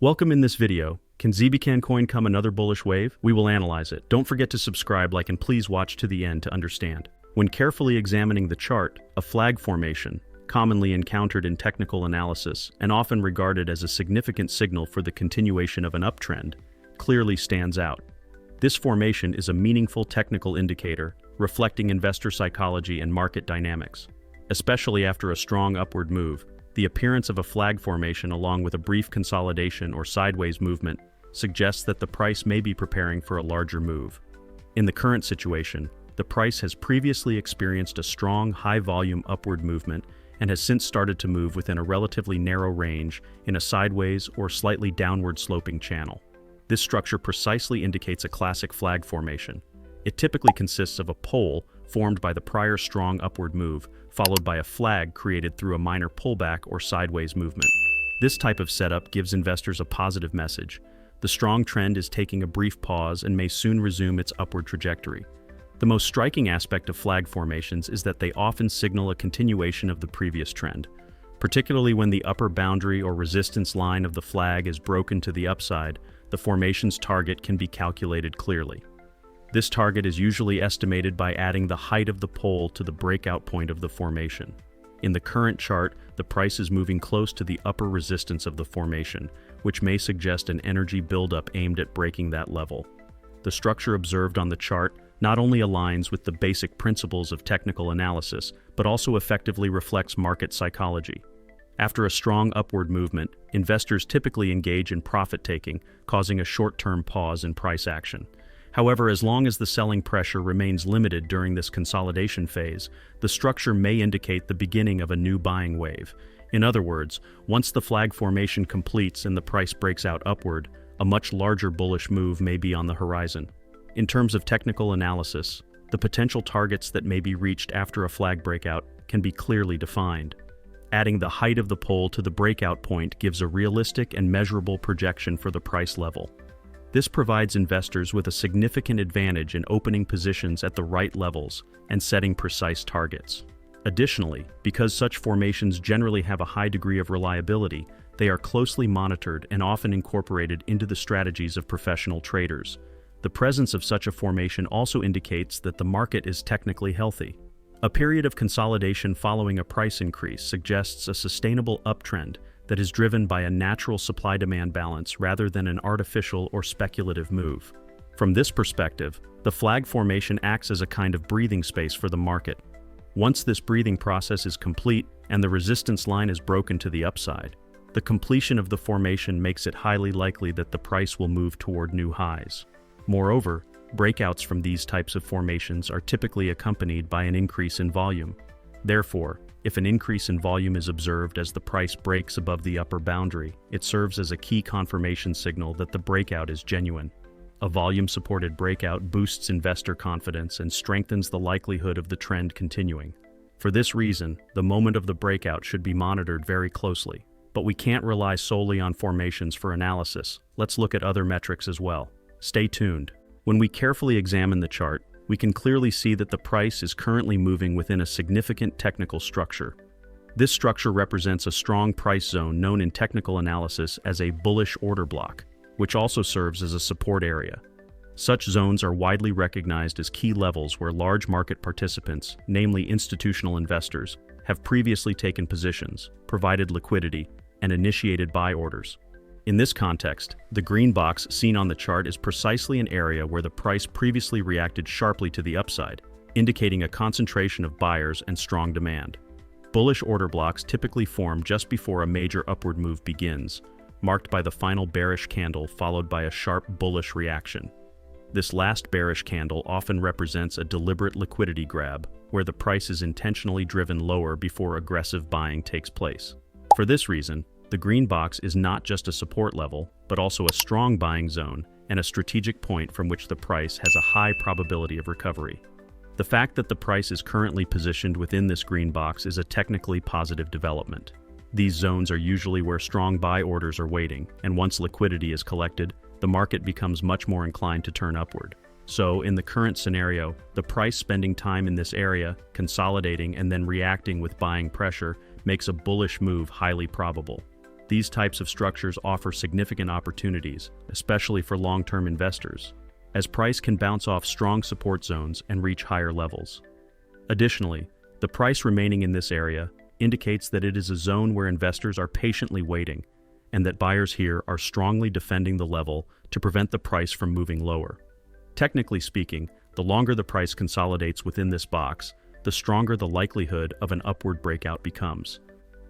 Welcome. In this video, can Zbcn coin come another bullish wave? We will analyze it. Don't forget to subscribe, like, and please watch to the end to understand. When carefully examining the chart, a flag formation, commonly encountered in technical analysis and often regarded as a significant signal for the continuation of an uptrend, clearly stands out. This formation is a meaningful technical indicator reflecting investor psychology and market dynamics. Especially after a strong upward move, the appearance of a flag formation along with a brief consolidation or sideways movement suggests that the price may be preparing for a larger move. In the current situation, the price has previously experienced a strong, high-volume upward movement and has since started to move within a relatively narrow range in a sideways or slightly downward-sloping channel. This structure precisely indicates a classic flag formation. It typically consists of a pole formed by the prior strong upward move, followed by a flag created through a minor pullback or sideways movement. This type of setup gives investors a positive message. The strong trend is taking a brief pause and may soon resume its upward trajectory. The most striking aspect of flag formations is that they often signal a continuation of the previous trend, particularly when the upper boundary or resistance line of the flag is broken to the upside. The formation's target can be calculated clearly. This target is usually estimated by adding the height of the pole to the breakout point of the formation. In the current chart, the price is moving close to the upper resistance of the formation, which may suggest an energy buildup aimed at breaking that level. The structure observed on the chart not only aligns with the basic principles of technical analysis, but also effectively reflects market psychology. After a strong upward movement, investors typically engage in profit-taking, causing a short-term pause in price action. However, as long as the selling pressure remains limited during this consolidation phase, the structure may indicate the beginning of a new buying wave. In other words, once the flag formation completes and the price breaks out upward, a much larger bullish move may be on the horizon. In terms of technical analysis, the potential targets that may be reached after a flag breakout can be clearly defined. Adding the height of the pole to the breakout point gives a realistic and measurable projection for the price level. This provides investors with a significant advantage in opening positions at the right levels and setting precise targets. Additionally, because such formations generally have a high degree of reliability, they are closely monitored and often incorporated into the strategies of professional traders. The presence of such a formation also indicates that the market is technically healthy. A period of consolidation following a price increase suggests a sustainable uptrend that is driven by a natural supply-demand balance rather than an artificial or speculative move. From this perspective, the flag formation acts as a kind of breathing space for the market. Once this breathing process is complete and the resistance line is broken to the upside, the completion of the formation makes it highly likely that the price will move toward new highs. Moreover, breakouts from these types of formations are typically accompanied by an increase in volume. Therefore, if an increase in volume is observed as the price breaks above the upper boundary, it serves as a key confirmation signal that the breakout is genuine. A volume-supported breakout boosts investor confidence and strengthens the likelihood of the trend continuing. For this reason, the moment of the breakout should be monitored very closely. But we can't rely solely on formations for analysis. Let's look at other metrics as well. Stay tuned. When we carefully examine the chart, we can clearly see that the price is currently moving within a significant technical structure. This structure represents a strong price zone known in technical analysis as a bullish order block, which also serves as a support area. Such zones are widely recognized as key levels where large market participants, namely institutional investors, have previously taken positions, provided liquidity, and initiated buy orders. In this context, the green box seen on the chart is precisely an area where the price previously reacted sharply to the upside, indicating a concentration of buyers and strong demand. Bullish order blocks typically form just before a major upward move begins, marked by the final bearish candle followed by a sharp bullish reaction. This last bearish candle often represents a deliberate liquidity grab, where the price is intentionally driven lower before aggressive buying takes place. For this reason, the green box is not just a support level, but also a strong buying zone and a strategic point from which the price has a high probability of recovery. The fact that the price is currently positioned within this green box is a technically positive development. These zones are usually where strong buy orders are waiting, and once liquidity is collected, the market becomes much more inclined to turn upward. So, in the current scenario, the price spending time in this area, consolidating and then reacting with buying pressure, makes a bullish move highly probable. These types of structures offer significant opportunities, especially for long-term investors, as price can bounce off strong support zones and reach higher levels. Additionally, the price remaining in this area indicates that it is a zone where investors are patiently waiting, and that buyers here are strongly defending the level to prevent the price from moving lower. Technically speaking, the longer the price consolidates within this box, the stronger the likelihood of an upward breakout becomes.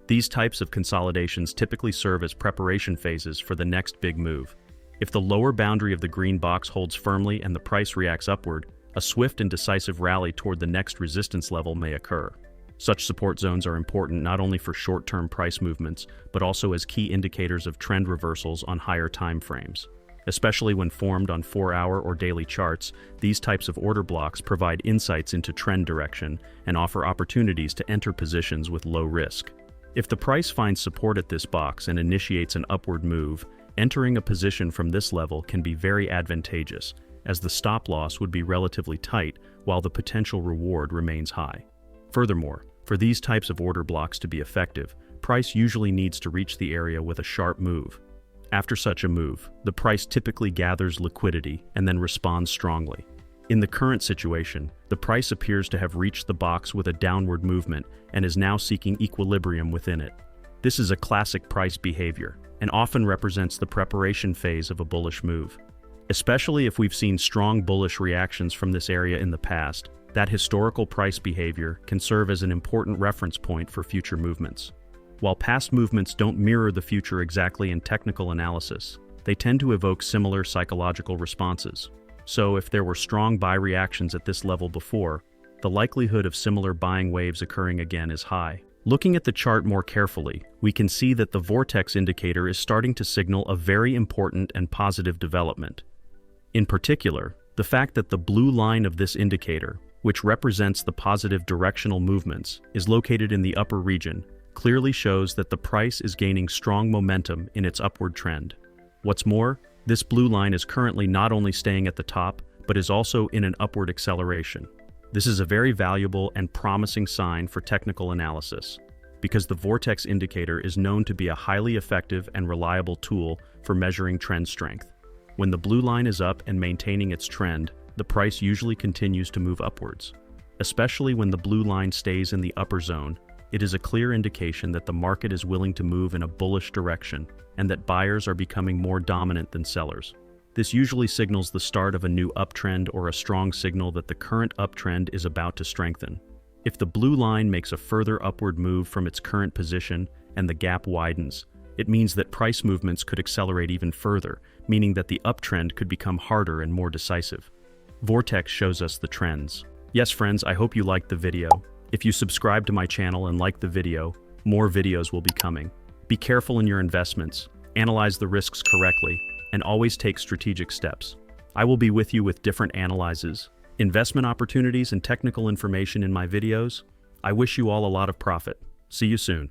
These types of consolidations typically serve as preparation phases for the next big move. If the lower boundary of the green box holds firmly and the price reacts upward, a swift and decisive rally toward the next resistance level may occur. Such support zones are important not only for short-term price movements, but also as key indicators of trend reversals on higher time frames. Especially when formed on 4-hour or daily charts, these types of order blocks provide insights into trend direction and offer opportunities to enter positions with low risk. If the price finds support at this box and initiates an upward move, entering a position from this level can be very advantageous, as the stop loss would be relatively tight while the potential reward remains high. Furthermore, for these types of order blocks to be effective, price usually needs to reach the area with a sharp move. After such a move, the price typically gathers liquidity and then responds strongly. In the current situation, the price appears to have reached the box with a downward movement and is now seeking equilibrium within it. This is a classic price behavior and often represents the preparation phase of a bullish move. Especially if we've seen strong bullish reactions from this area in the past, that historical price behavior can serve as an important reference point for future movements. While past movements don't mirror the future exactly in technical analysis, they tend to evoke similar psychological responses. So if there were strong buy reactions at this level before, the likelihood of similar buying waves occurring again is high. Looking at the chart more carefully, we can see that the vortex indicator is starting to signal a very important and positive development. In particular, the fact that the blue line of this indicator, which represents the positive directional movements, is located in the upper region, clearly shows that the price is gaining strong momentum in its upward trend. What's more, this blue line is currently not only staying at the top, but is also in an upward acceleration. This is a very valuable and promising sign for technical analysis, because the vortex indicator is known to be a highly effective and reliable tool for measuring trend strength. When the blue line is up and maintaining its trend, the price usually continues to move upwards. Especially when the blue line stays in the upper zone, it is a clear indication that the market is willing to move in a bullish direction and that buyers are becoming more dominant than sellers. This usually signals the start of a new uptrend or a strong signal that the current uptrend is about to strengthen. If the blue line makes a further upward move from its current position and the gap widens, it means that price movements could accelerate even further, meaning that the uptrend could become harder and more decisive. Vortex shows us the trends. Yes, friends, I hope you liked the video. If you subscribe to my channel and like the video, more videos will be coming. Be careful in your investments, analyze the risks correctly, and always take strategic steps. I will be with you with different analyses, investment opportunities, and technical information in my videos. I wish you all a lot of profit. See you soon.